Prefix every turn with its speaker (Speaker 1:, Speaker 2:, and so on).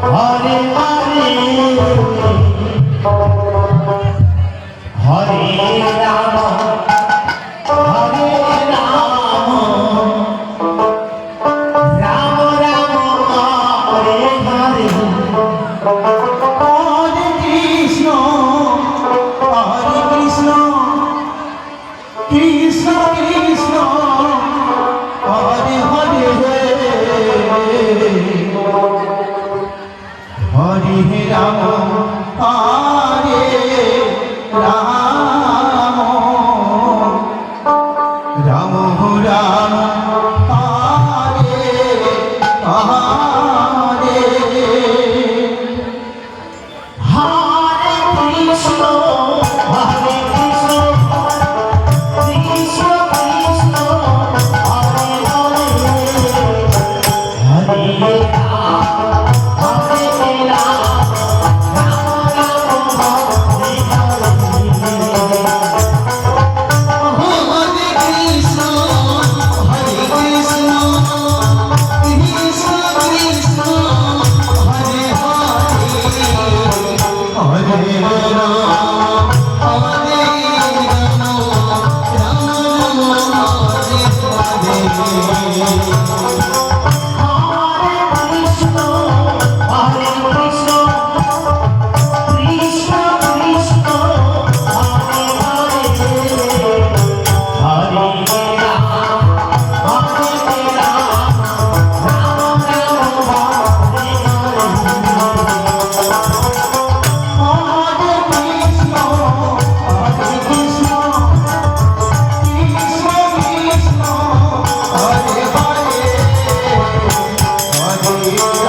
Speaker 1: Hare Hare Hare Ram Hare Ram Ram Ram Hare Hare Hare Krishna Krishna Krishna Hare Hare Hare Ram Hare Ram Ram Ram Hare Hare Hare Krishna Hare Krishna Krishna Krishna Hare Hare Hare Ram Hare Ram Ram Ram Hare Hare Hare Krishna Hare Krishna Krishna Krishna Hare Hare Hare Ram Hare Ram Ram Ram Hare Hare Hare Krishna Hare Krishna Krishna Krishna Hare Hare Hare Ram Hare Ram Ram Ram Hare Hare Hare Krishna Hare Krishna Krishna Krishna Hare Hare Hare